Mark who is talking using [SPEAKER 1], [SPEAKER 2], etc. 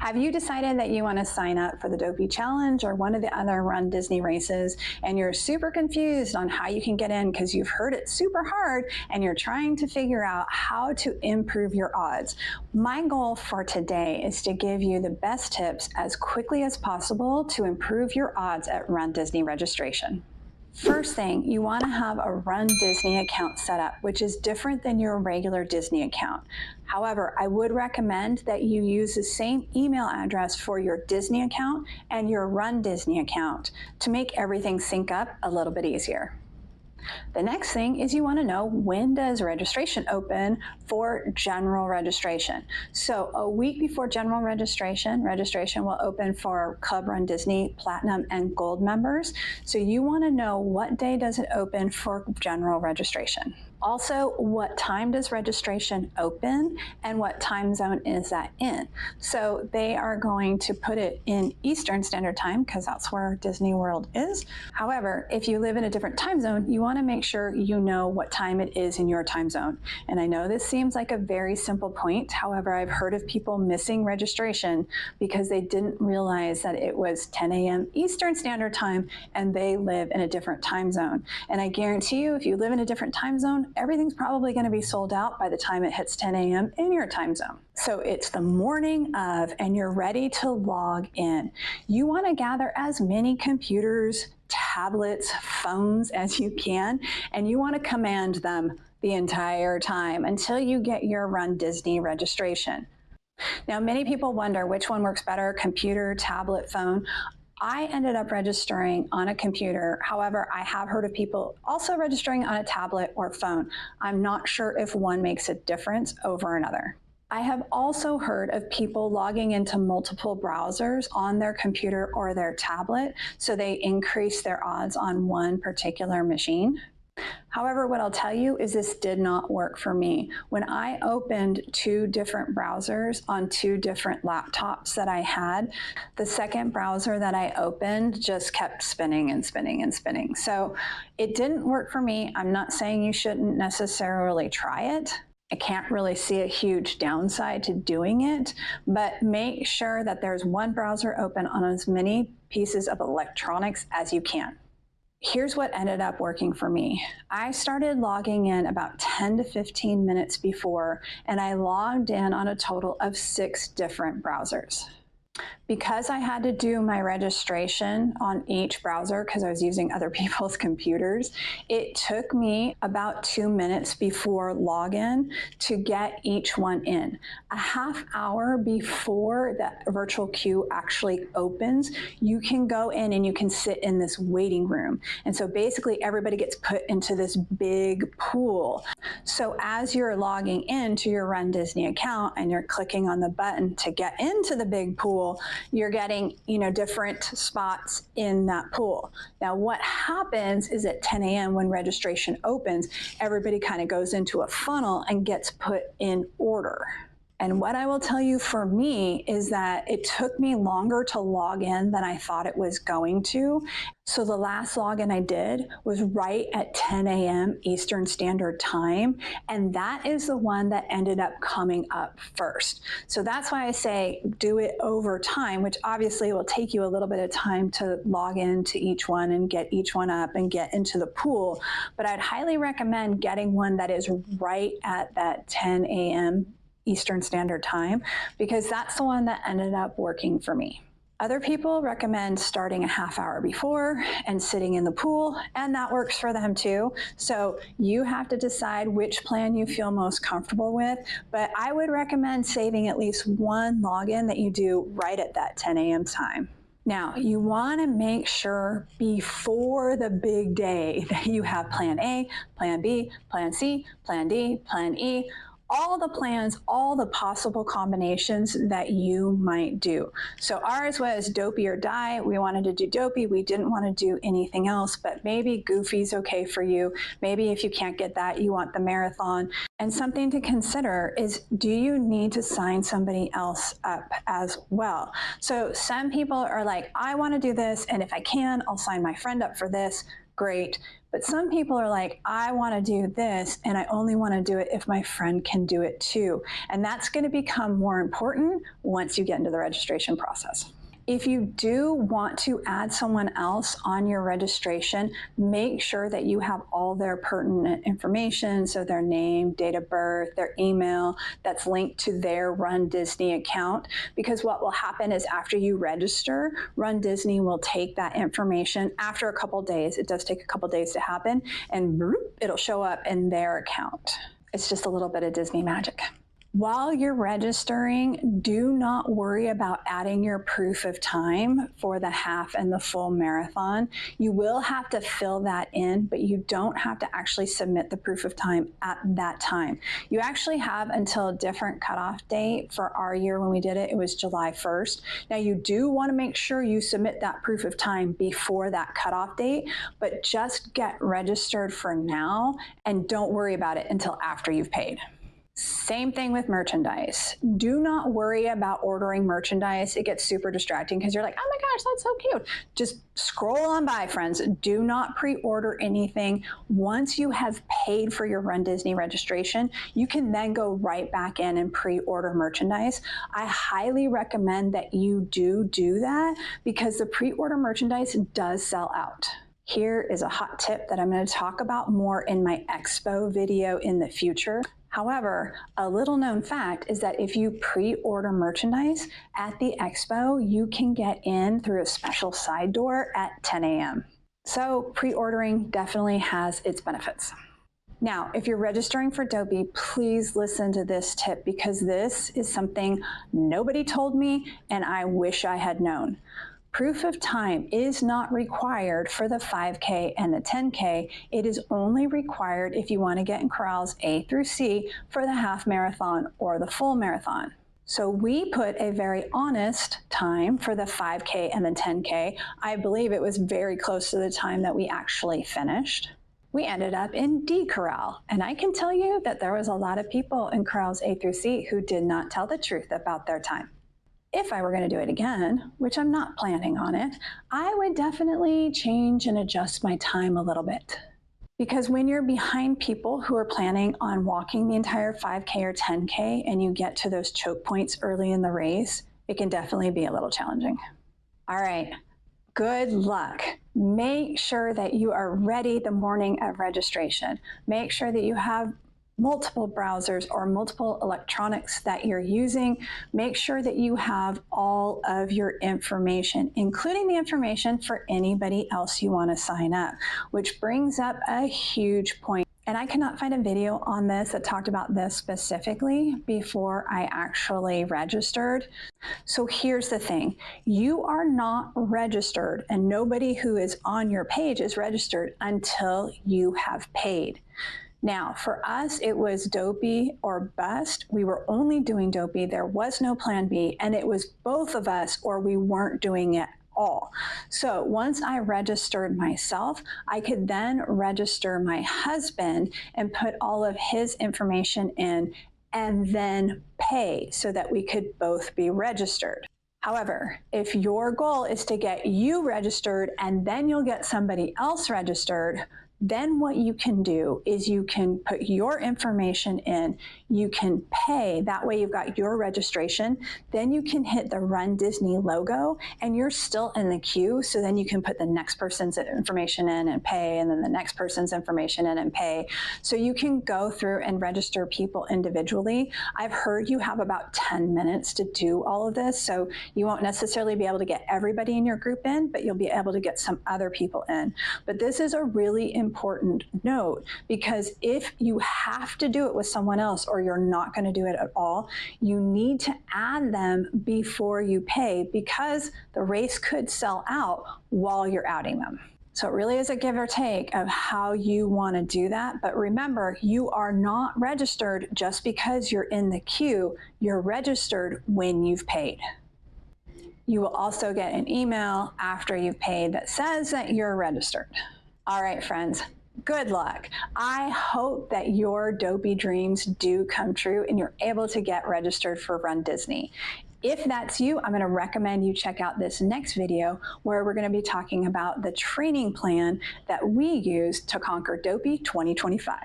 [SPEAKER 1] Have you decided that you want to sign up for the Dopey Challenge or one of the other Run Disney races, and you're super confused on how you can get in because you've heard it's super hard and you're trying to figure out how to improve your odds? My goal for today is to give you the best tips as quickly as possible to improve your odds at Run Disney registration. First thing, you want to have a Run Disney account set up, which is different than your regular Disney account. However, I would recommend that you use the same email address for your Disney account and your Run Disney account to make everything sync up a little bit easier. The next thing is you want to know, when does registration open for general registration? So a week before general registration will open for Club Run Disney Platinum and Gold members. So you want to know, what day does it open for general registration? Also, what time does registration open and what time zone is that in? So they are going to put it in Eastern Standard Time because that's where Disney World is. However, if you live in a different time zone, you want to make sure you know what time it is in your time zone. And I know this seems like a very simple point. However, I've heard of people missing registration because they didn't realize that it was 10 a.m. Eastern Standard Time and they live in a different time zone. And I guarantee you, if you live in a different time zone, everything's probably going to be sold out by the time it hits 10 a.m. in your time zone. So it's the morning of and you're ready to log in. You want to gather as many computers, tablets, phones as you can, and you want to command them the entire time until you get your Run Disney registration. Now, many people wonder which one works better, computer, tablet, phone. I ended up registering on a computer. However, I have heard of people also registering on a tablet or phone. I'm not sure if one makes a difference over another. I have also heard of people logging into multiple browsers on their computer or their tablet, so they increase their odds on one particular machine. However, what I'll tell you is this did not work for me. When I opened 2 different browsers on 2 different laptops that I had, the second browser that I opened just kept spinning and spinning and spinning. So it didn't work for me. I'm not saying you shouldn't necessarily try it. I can't really see a huge downside to doing it, but make sure that there's one browser open on as many pieces of electronics as you can. Here's what ended up working for me. I started logging in about 10 to 15 minutes before, and I logged in on a total of 6 different browsers. Because I had to do my registration on each browser because I was using other people's computers, it took me about 2 minutes before login to get each one in. A half hour before the virtual queue actually opens, you can go in and you can sit in this waiting room. And so basically everybody gets put into this big pool. So as you're logging into your Run Disney account and you're clicking on the button to get into the big pool, you're getting, different spots in that pool. Now, what happens is at 10 a.m. when registration opens, everybody kind of goes into a funnel and gets put in order. And what I will tell you for me is that it took me longer to log in than I thought it was going to. So the last login I did was right at 10 a.m. Eastern Standard Time, and that is the one that ended up coming up first. So that's why I say do it over time, which obviously will take you a little bit of time to log into each one and get each one up and get into the pool. But I'd highly recommend getting one that is right at that 10 a.m. Eastern Standard Time, because that's the one that ended up working for me. Other people recommend starting a half hour before and sitting in the pool, and that works for them too. So you have to decide which plan you feel most comfortable with, but I would recommend saving at least one login that you do right at that 10 a.m. time. Now, you want to make sure before the big day that you have plan A, plan B, plan C, plan D, plan E, all the plans, all the possible combinations that you might do. So ours was Dopey or Die. We wanted to do Dopey. We didn't want to do anything else, but maybe Goofy's okay for you. Maybe if you can't get that, you want the marathon. And something to consider is, do you need to sign somebody else up as well? So some people are like, I want to do this, and if I can, I'll sign my friend up for this. great. But some people are like, I want to do this, and I only want to do it if my friend can do it too. And that's going to become more important once you get into the registration process. If you do want to add someone else on your registration, make sure that you have all their pertinent information, so their name, date of birth, their email, that's linked to their runDisney account, because what will happen is after you register, runDisney will take that information after a couple days. It does take a couple days to happen, and it'll show up in their account. It's just a little bit of Disney magic. While you're registering, do not worry about adding your proof of time for the half and the full marathon. You will have to fill that in, but you don't have to actually submit the proof of time at that time. You actually have until a different cutoff date. For our year when we did it, it was July 1st. Now you do want to make sure you submit that proof of time before that cutoff date, but just get registered for now and don't worry about it until after you've paid. Same thing with merchandise. Do not worry about ordering merchandise. It gets super distracting because you're like, oh my gosh, that's so cute. Just scroll on by, friends. Do not pre-order anything. Once you have paid for your runDisney registration, you can then go right back in and pre-order merchandise. I highly recommend that you do that because the pre-order merchandise does sell out. Here is a hot tip that I'm going to talk about more in my expo video in the future. However, a little known fact is that if you pre-order merchandise at the expo, you can get in through a special side door at 10 a.m. So pre-ordering definitely has its benefits. Now, if you're registering for Dopey, please listen to this tip because this is something nobody told me and I wish I had known. Proof of time is not required for the 5K and the 10K. It is only required if you want to get in corrals A through C for the half marathon or the full marathon. So we put a very honest time for the 5K and the 10K. I believe it was very close to the time that we actually finished. We ended up in D corral, and I can tell you that there was a lot of people in corrals A through C who did not tell the truth about their time. If I were going to do it again, which I'm not planning on it, I would definitely change and adjust my time a little bit. Because when you're behind people who are planning on walking the entire 5K or 10K and you get to those choke points early in the race, it can definitely be a little challenging. All right, good luck. Make sure that you are ready the morning of registration. Make sure that you have multiple browsers or multiple electronics that you're using. Make sure that you have all of your information, including the information for anybody else you want to sign up, which brings up a huge point. And I cannot find a video on this that talked about this specifically before I actually registered. So here's the thing. You are not registered, and nobody who is on your page is registered until you have paid. Now, for us, it was Dopey or bust. We were only doing Dopey. There was no plan B, and it was both of us or we weren't doing it all. So once I registered myself, I could then register my husband and put all of his information in and then pay so that we could both be registered. However, if your goal is to get you registered and then you'll get somebody else registered, then what you can do is you can put your information in, you can pay, that way you've got your registration, then you can hit the runDisney logo and you're still in the queue, so then you can put the next person's information in and pay, and then the next person's information in and pay. So you can go through and register people individually. I've heard you have about 10 minutes to do all of this, so you won't necessarily be able to get everybody in your group in, but you'll be able to get some other people in. But this is a really important note, because if you have to do it with someone else or you're not going to do it at all, you need to add them before you pay, because the race could sell out while you're adding them. So it really is a give or take of how you want to do that. But remember, you are not registered just because you're in the queue. You're registered when you've paid. You will also get an email after you've paid that says that you're registered. All right, friends, good luck. I hope that your Dopey dreams do come true and you're able to get registered for runDisney. If that's you, I'm going to recommend you check out this next video where we're going to be talking about the training plan that we use to conquer Dopey 2025.